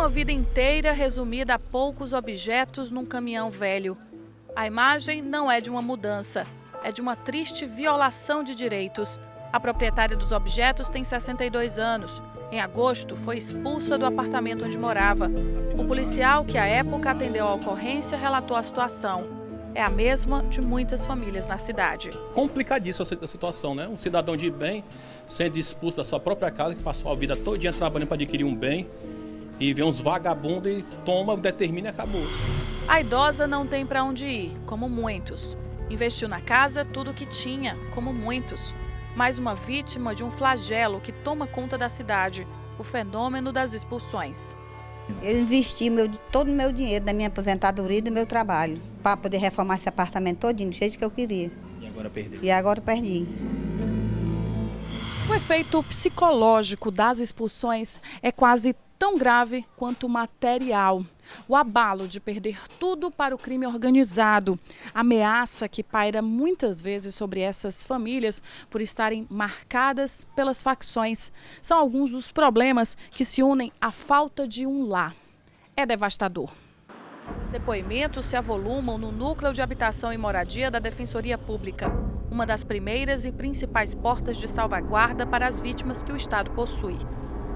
Uma vida inteira resumida a poucos objetos num caminhão velho. A imagem não é de uma mudança, é de uma triste violação de direitos. A proprietária dos objetos tem 62 anos. Em agosto, foi expulsa do apartamento onde morava. O policial que à época atendeu a ocorrência relatou a situação. É a mesma de muitas famílias na cidade. Complicadíssima a situação, né? Um cidadão de bem sendo expulso da sua própria casa, que passou a vida todinha trabalhando para adquirir um bem, e vê uns vagabundos e toma, determina e acabou-se. A idosa não tem para onde ir, como muitos. Investiu na casa tudo o que tinha, como muitos. Mais uma vítima de um flagelo que toma conta da cidade, o fenômeno das expulsões. Eu investi todo o meu dinheiro da minha aposentadoria e do meu trabalho para poder reformar esse apartamento todinho do jeito que eu queria. E agora perdeu. E agora perdi. O efeito psicológico das expulsões é quase tão grave quanto material. O abalo de perder tudo para o crime organizado. Ameaça que paira muitas vezes sobre essas famílias por estarem marcadas pelas facções. São alguns dos problemas que se unem à falta de um lar. É devastador. Depoimentos se avolumam no Núcleo de Habitação e Moradia da Defensoria Pública, uma das primeiras e principais portas de salvaguarda para as vítimas que o Estado possui.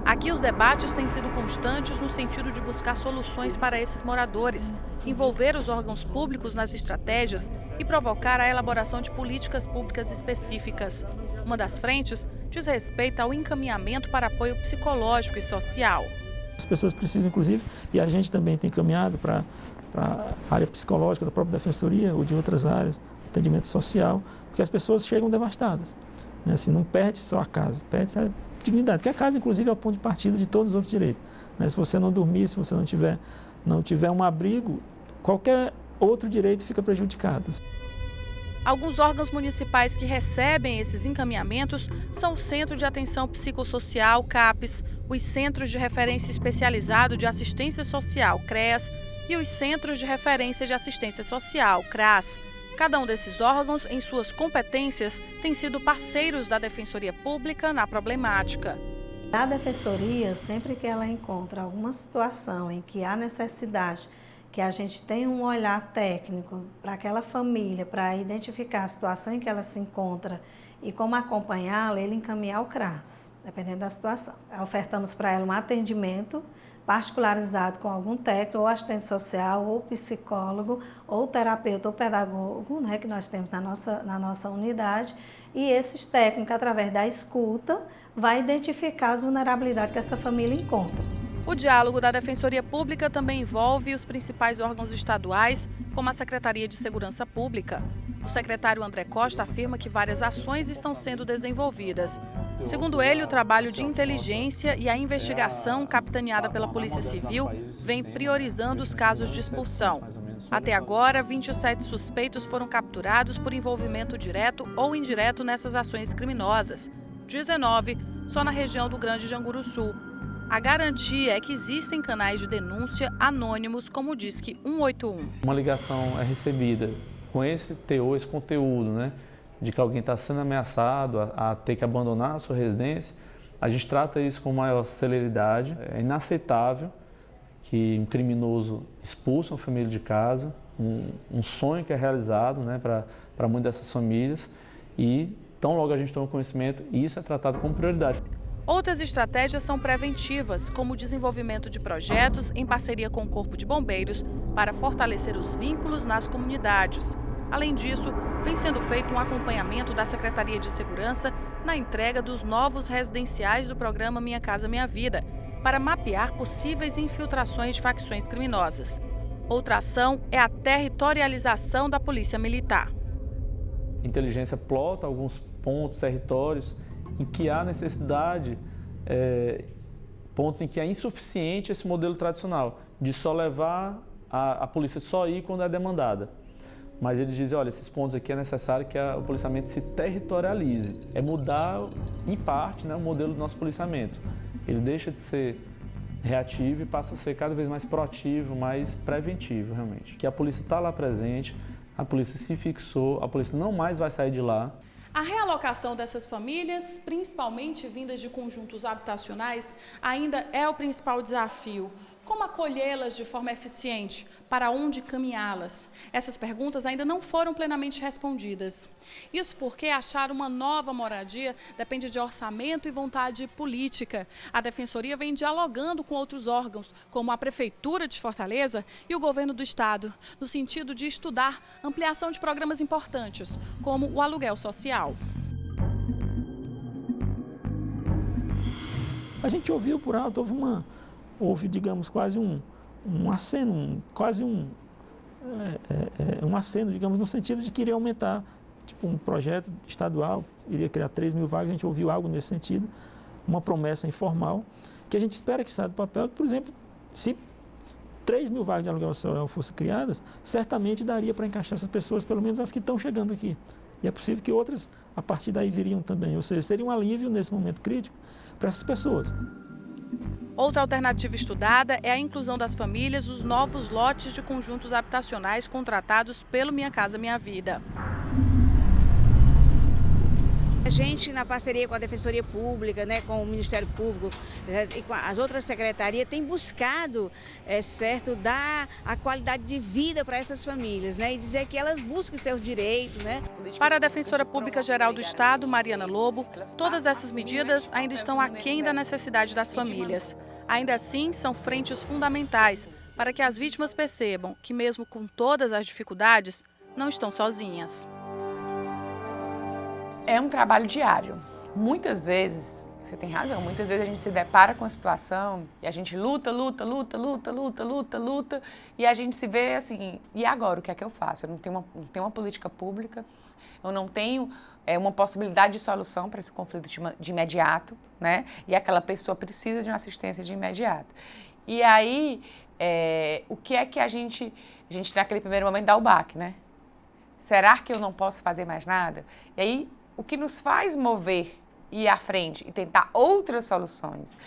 Aqui os debates têm sido constantes no sentido de buscar soluções para esses moradores, envolver os órgãos públicos nas estratégias e provocar a elaboração de políticas públicas específicas. Uma das frentes diz respeito ao encaminhamento para apoio psicológico e social. As pessoas precisam, inclusive, e a gente também tem caminhado para a área psicológica da própria defensoria ou de outras áreas, atendimento social, porque as pessoas chegam devastadas. Né? Assim, não perde só a casa, perde a dignidade, porque a casa, inclusive, é o ponto de partida de todos os outros direitos. Né? Se você não dormir, se você não tiver um abrigo, qualquer outro direito fica prejudicado. Alguns órgãos municipais que recebem esses encaminhamentos são o Centro de Atenção Psicossocial, CAPES, os Centros de Referência Especializado de Assistência Social, CREAS, e os Centros de Referência de Assistência Social, CRAS. Cada um desses órgãos, em suas competências, tem sido parceiros da Defensoria Pública na problemática. A Defensoria, sempre que ela encontra alguma situação em que há necessidade que a gente tenha um olhar técnico para aquela família, para identificar a situação em que ela se encontra e como acompanhá-la, ele encaminhar o CRAS, dependendo da situação. Ofertamos para ela um atendimento particularizado com algum técnico, ou assistente social, ou psicólogo, ou terapeuta, ou pedagogo, né, que nós temos na nossa unidade, e esses técnicos, através da escuta, vai identificar as vulnerabilidades que essa família encontra. O diálogo da Defensoria Pública também envolve os principais órgãos estaduais, como a Secretaria de Segurança Pública. O secretário André Costa afirma que várias ações estão sendo desenvolvidas. Segundo ele, o trabalho de inteligência e a investigação capitaneada pela Polícia Civil vem priorizando os casos de expulsão. Até agora, 27 suspeitos foram capturados por envolvimento direto ou indireto nessas ações criminosas. 19 só na região do Grande Janguruçu. A garantia é que existem canais de denúncia anônimos, como o Disque 181. Uma ligação é recebida com esse teor, esse conteúdo, né, de que alguém está sendo ameaçado a ter que abandonar a sua residência. A gente trata isso com maior celeridade. É inaceitável que um criminoso expulse uma família de casa, um sonho que é realizado, né, para muitas dessas famílias, e tão logo a gente toma conhecimento, isso é tratado como prioridade. Outras estratégias são preventivas, como o desenvolvimento de projetos em parceria com o Corpo de Bombeiros para fortalecer os vínculos nas comunidades. Além disso, vem sendo feito um acompanhamento da Secretaria de Segurança na entrega dos novos residenciais do programa Minha Casa Minha Vida, para mapear possíveis infiltrações de facções criminosas. Outra ação é a territorialização da Polícia Militar. A inteligência plota alguns pontos, territórios, em que há necessidade, pontos em que é insuficiente esse modelo tradicional, de só levar a polícia só ir quando é demandada. Mas eles dizem, olha, esses pontos aqui é necessário que o policiamento se territorialize. É mudar, em parte, né, o modelo do nosso policiamento. Ele deixa de ser reativo e passa a ser cada vez mais proativo, mais preventivo, realmente. Que a polícia está lá presente, a polícia se fixou, a polícia não mais vai sair de lá. A realocação dessas famílias, principalmente vindas de conjuntos habitacionais, ainda é o principal desafio. Como acolhê-las de forma eficiente? Para onde caminhá-las? Essas perguntas ainda não foram plenamente respondidas. Isso porque achar uma nova moradia depende de orçamento e vontade política. A Defensoria vem dialogando com outros órgãos, como a Prefeitura de Fortaleza e o Governo do Estado, no sentido de estudar ampliação de programas importantes, como o aluguel social. A gente ouviu por alto, houve, digamos, quase um aceno, um aceno, digamos, no sentido de querer aumentar, tipo um projeto estadual, iria criar 3.000 vagas, a gente ouviu algo nesse sentido, uma promessa informal, que a gente espera que saia do papel, que, por exemplo, se 3.000 vagas de aluguel social fossem criadas, certamente daria para encaixar essas pessoas, pelo menos as que estão chegando aqui. E é possível que outras, a partir daí, viriam também, ou seja, seria um alívio nesse momento crítico para essas pessoas. Outra alternativa estudada é a inclusão das famílias nos novos lotes de conjuntos habitacionais contratados pelo Minha Casa Minha Vida. A gente, na parceria com a Defensoria Pública, né, com o Ministério Público e com as outras secretarias, tem buscado, dar a qualidade de vida para essas famílias, né, e dizer que elas busquem seus direitos. Né. Para a Defensora Pública Geral do Estado, Mariana Lobo, todas essas medidas ainda estão aquém da necessidade das famílias. Ainda assim, são frentes fundamentais para que as vítimas percebam que, mesmo com todas as dificuldades, não estão sozinhas. É um trabalho diário. Muitas vezes, você tem razão, muitas vezes a gente se depara com a situação e a gente luta e a gente se vê assim, e agora o que é que eu faço? Eu não tenho uma política pública, eu não tenho uma possibilidade de solução para esse conflito de imediato, né? E aquela pessoa precisa de uma assistência de imediato. E aí, o que é que a gente naquele primeiro momento dá o baque, né? Será que eu não posso fazer mais nada? E aí, o que nos faz mover, ir à frente e tentar outras soluções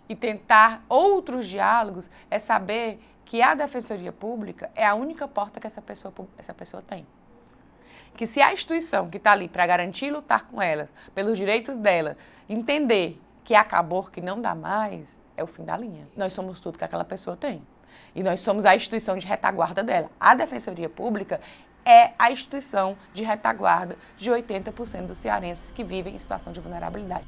e tentar outros diálogos é saber que a Defensoria Pública é a única porta que essa pessoa tem. Que se a instituição que está ali para garantir e lutar com elas, pelos direitos dela, entender que acabou, que não dá mais, é o fim da linha. Nós somos tudo que aquela pessoa tem. E nós somos a instituição de retaguarda dela. A Defensoria Pública é a instituição de retaguarda de 80% dos cearenses que vivem em situação de vulnerabilidade.